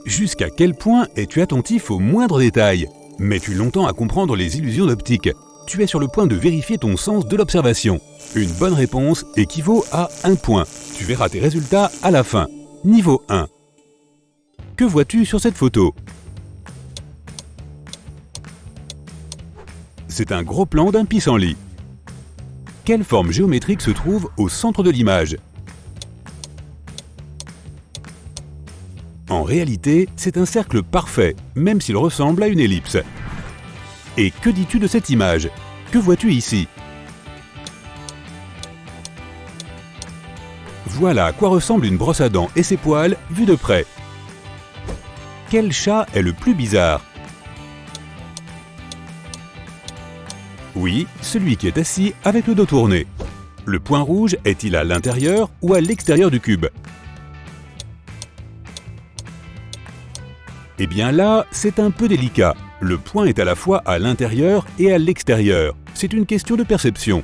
Jusqu'à quel point es-tu attentif aux moindres détails? Mets-tu longtemps à comprendre les illusions d'optique? Tu es sur le point de vérifier ton sens de l'observation. Une bonne réponse équivaut à 1 point. Tu verras tes résultats à la fin. Niveau 1. Que vois-tu sur cette photo? C'est un gros plan d'un pissenlit. Quelle forme géométrique se trouve au centre de l'image? En réalité, c'est un cercle parfait, même s'il ressemble à une ellipse. Et que dis-tu de cette image? Que vois-tu ici? Voilà à quoi ressemble une brosse à dents et ses poils vus de près. Quel chat est le plus bizarre? Oui, celui qui est assis avec le dos tourné. Le point rouge est-il à l'intérieur ou à l'extérieur du cube? Eh bien là, c'est un peu délicat. Le point est à la fois à l'intérieur et à l'extérieur. C'est une question de perception.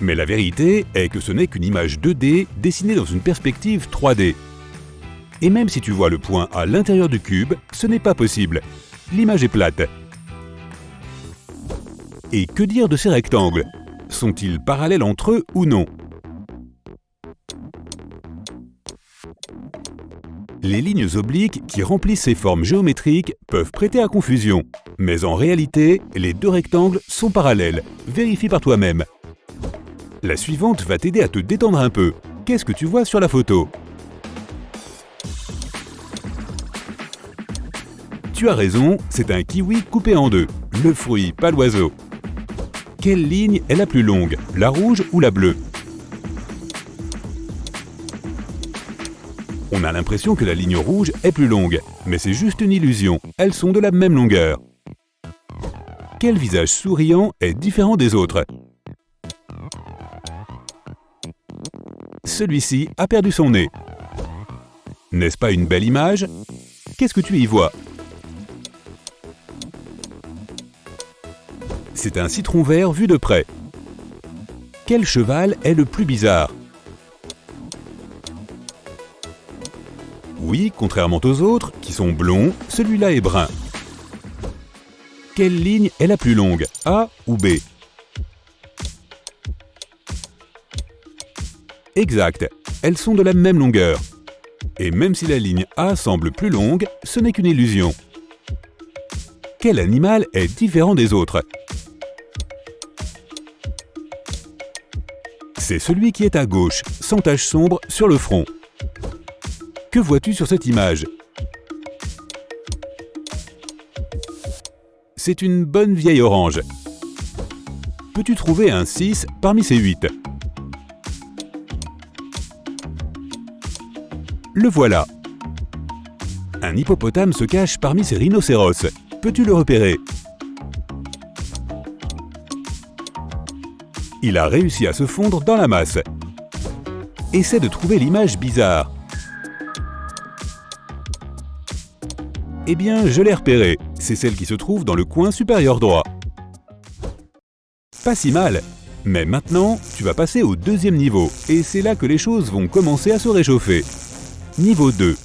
Mais la vérité est que ce n'est qu'une image 2D dessinée dans une perspective 3D. Et même si tu vois le point à l'intérieur du cube, ce n'est pas possible. L'image est plate. Et que dire de ces rectangles? Sont-ils parallèles entre eux ou non? Les lignes obliques qui remplissent ces formes géométriques peuvent prêter à confusion. Mais en réalité, les deux rectangles sont parallèles. Vérifie par toi-même. La suivante va t'aider à te détendre un peu. Qu'est-ce que tu vois sur la photo? Tu as raison, c'est un kiwi coupé en deux. Le fruit, pas l'oiseau. Quelle ligne est la plus longue, la rouge ou la bleue? On a l'impression que la ligne rouge est plus longue, mais c'est juste une illusion, elles sont de la même longueur. Quel visage souriant est différent des autres? Celui-ci a perdu son nez. N'est-ce pas une belle image? Qu'est-ce que tu y vois? C'est un citron vert vu de près. Quel cheval est le plus bizarre? Oui, contrairement aux autres, qui sont blonds, celui-là est brun. Quelle ligne est la plus longue, A ou B? Exact, elles sont de la même longueur. Et même si la ligne A semble plus longue, ce n'est qu'une illusion. Quel animal est différent des autres? C'est celui qui est à gauche, sans tache sombre sur le front. Que vois-tu sur cette image? C'est une bonne vieille orange. Peux-tu trouver un 6 parmi ces 8? Le voilà. Un hippopotame se cache parmi ces rhinocéros. Peux-tu le repérer? Il a réussi à se fondre dans la masse. Essaie de trouver l'image bizarre. Eh bien, je l'ai repérée. C'est celle qui se trouve dans le coin supérieur droit. Pas si mal. Mais maintenant, tu vas passer au deuxième niveau. Et c'est là que les choses vont commencer à se réchauffer. Niveau 2.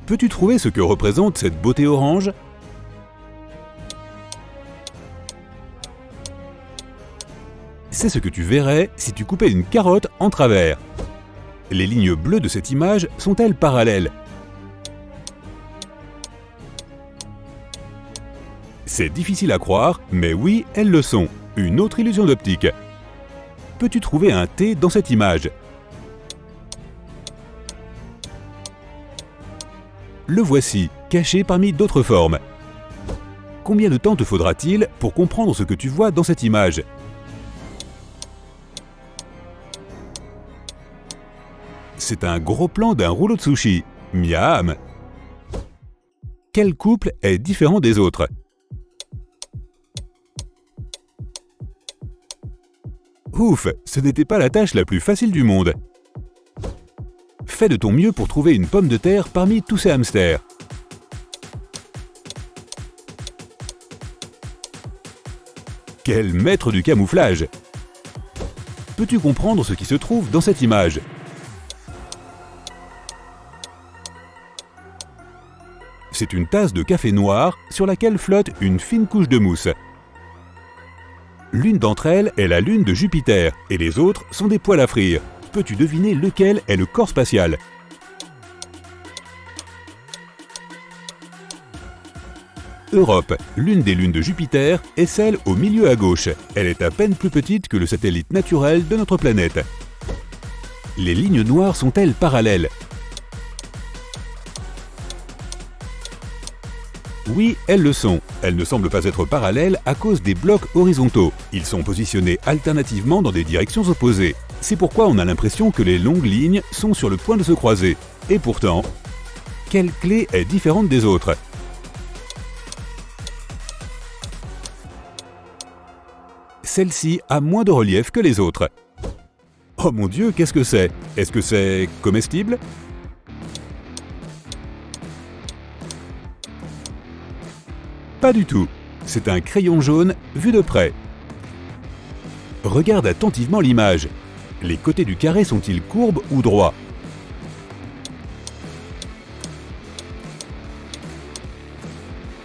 Peux-tu trouver ce que représente cette beauté orange? C'est ce que tu verrais si tu coupais une carotte en travers. Les lignes bleues de cette image sont-elles parallèles? C'est difficile à croire, mais oui, elles le sont. Une autre illusion d'optique. Peux-tu trouver un T dans cette image? Le voici, caché parmi d'autres formes. Combien de temps te faudra-t-il pour comprendre ce que tu vois dans cette image? C'est un gros plan d'un rouleau de sushi. Miam! Quel couple est différent des autres? Ouf, ce n'était pas la tâche la plus facile du monde. Fais de ton mieux pour trouver une pomme de terre parmi tous ces hamsters. Quel maître du camouflage! Peux-tu comprendre ce qui se trouve dans cette image? c'est une tasse de café noir sur laquelle flotte une fine couche de mousse. L'une d'entre elles est la lune de Jupiter et les autres sont des poêles à frire. Peux-tu deviner lequel est le corps spatial ? Europe, l'une des lunes de Jupiter, est celle au milieu à gauche. Elle est à peine plus petite que le satellite naturel de notre planète. Les lignes noires sont-elles parallèles ? Oui, elles le sont. Elles ne semblent pas être parallèles à cause des blocs horizontaux. Ils sont positionnés alternativement dans des directions opposées. C'est pourquoi on a l'impression que les longues lignes sont sur le point de se croiser. Et pourtant, quelle clé est différente des autres ? Celle-ci a moins de relief que les autres. Oh mon Dieu, qu'est-ce que c'est ? Est-ce que c'est comestible ? Pas du tout. C'est un crayon jaune vu de près. Regarde attentivement l'image. Les côtés du carré sont-ils courbes ou droits ?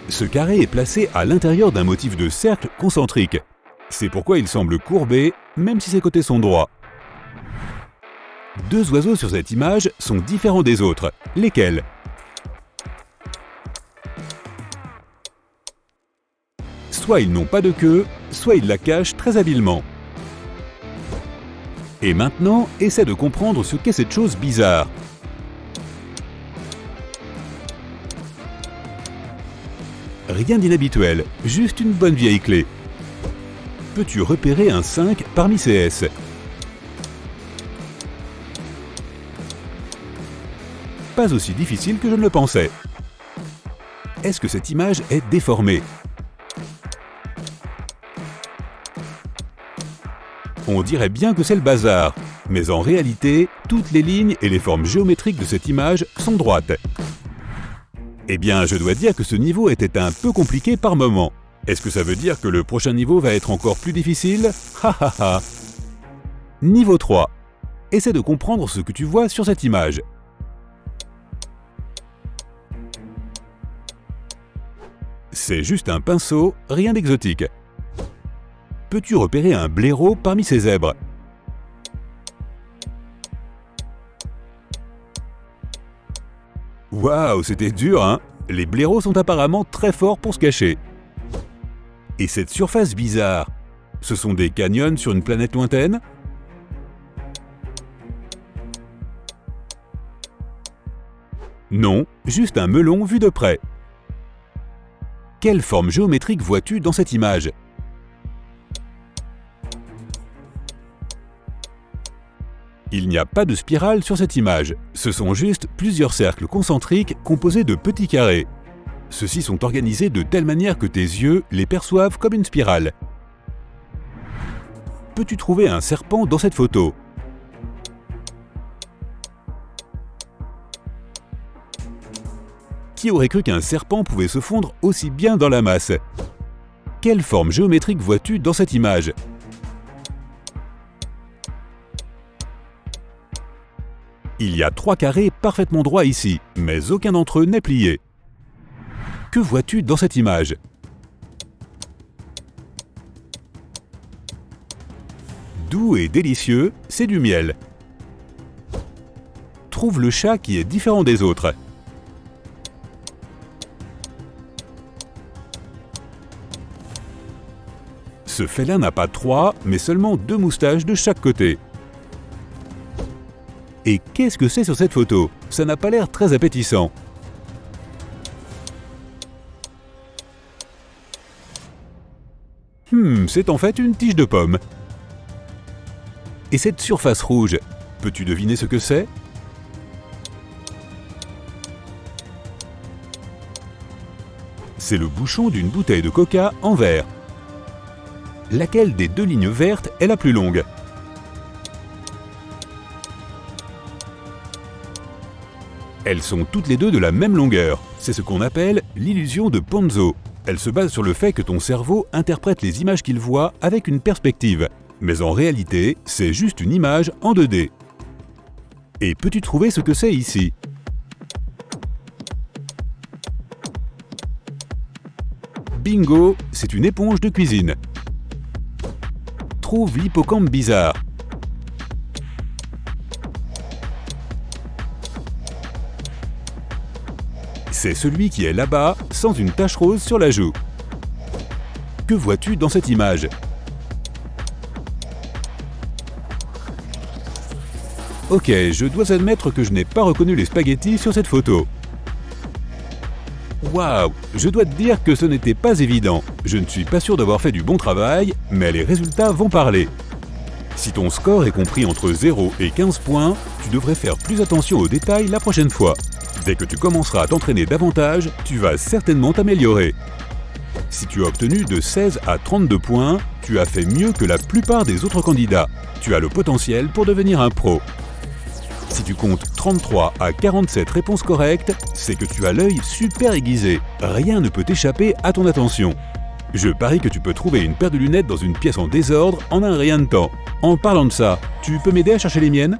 Ce carré est placé à l'intérieur d'un motif de cercle concentrique. C'est pourquoi il semble courbé, même si ses côtés sont droits. Deux oiseaux sur cette image sont différents des autres. Lesquels ? Soit ils n'ont pas de queue, soit ils la cachent très habilement. Et maintenant, essaie de comprendre ce qu'est cette chose bizarre. Rien d'inhabituel, juste une bonne vieille clé. Peux-tu repérer un 5 parmi ces S ? Pas aussi difficile que je ne le pensais. Est-ce que cette image est déformée ? On dirait bien que c'est le bazar, mais en réalité, toutes les lignes et les formes géométriques de cette image sont droites. Eh bien, je dois dire que ce niveau était un peu compliqué par moments. Est-ce que ça veut dire que le prochain niveau va être encore plus difficile ? Ha ha ha ! Niveau 3. Essaie de comprendre ce que tu vois sur cette image. C'est juste un pinceau, rien d'exotique. Peux-tu repérer un blaireau parmi ces zèbres ? Waouh, c'était dur, hein ? Les blaireaux sont apparemment très forts pour se cacher. Et cette surface bizarre, ce sont des canyons sur une planète lointaine ? Non, juste un melon vu de près. Quelle forme géométrique vois-tu dans cette image ? Il n'y a pas de spirale sur cette image, ce sont juste plusieurs cercles concentriques composés de petits carrés. Ceux-ci sont organisés de telle manière que tes yeux les perçoivent comme une spirale. Peux-tu trouver un serpent dans cette photo ? Qui aurait cru qu'un serpent pouvait se fondre aussi bien dans la masse ? Quelle forme géométrique vois-tu dans cette image ? Il y a 3 carrés parfaitement droits ici, mais aucun d'entre eux n'est plié. Que vois-tu dans cette image ? Doux et délicieux, c'est du miel. Trouve le chat qui est différent des autres. Ce félin n'a pas 3, mais seulement 2 moustaches de chaque côté. Et qu'est-ce que c'est sur cette photo ? Ça n'a pas l'air très appétissant. C'est en fait une tige de pomme. Et cette surface rouge, peux-tu deviner ce que c'est ? C'est le bouchon d'une bouteille de coca en verre. Laquelle des 2 lignes vertes est la plus longue ? Elles sont toutes les deux de la même longueur. C'est ce qu'on appelle l'illusion de Ponzo. Elle se base sur le fait que ton cerveau interprète les images qu'il voit avec une perspective. Mais en réalité, c'est juste une image en 2D. Et peux-tu trouver ce que c'est ici ? Bingo, c'est une éponge de cuisine. Trouve l'hippocampe bizarre. C'est celui qui est là-bas, sans une tache rose sur la joue. Que vois-tu dans cette image? Ok, je dois admettre que je n'ai pas reconnu les spaghettis sur cette photo. Waouh, je dois te dire que ce n'était pas évident. Je ne suis pas sûr d'avoir fait du bon travail, mais les résultats vont parler. Si ton score est compris entre 0 et 15 points, tu devrais faire plus attention aux détails la prochaine fois. Dès que tu commenceras à t'entraîner davantage, tu vas certainement t'améliorer. Si tu as obtenu de 16 à 32 points, tu as fait mieux que la plupart des autres candidats. Tu as le potentiel pour devenir un pro. Si tu comptes 33 à 47 réponses correctes, c'est que tu as l'œil super aiguisé. Rien ne peut échapper à ton attention. Je parie que tu peux trouver une paire de lunettes dans une pièce en désordre en un rien de temps. En parlant de ça, tu peux m'aider à chercher les miennes ?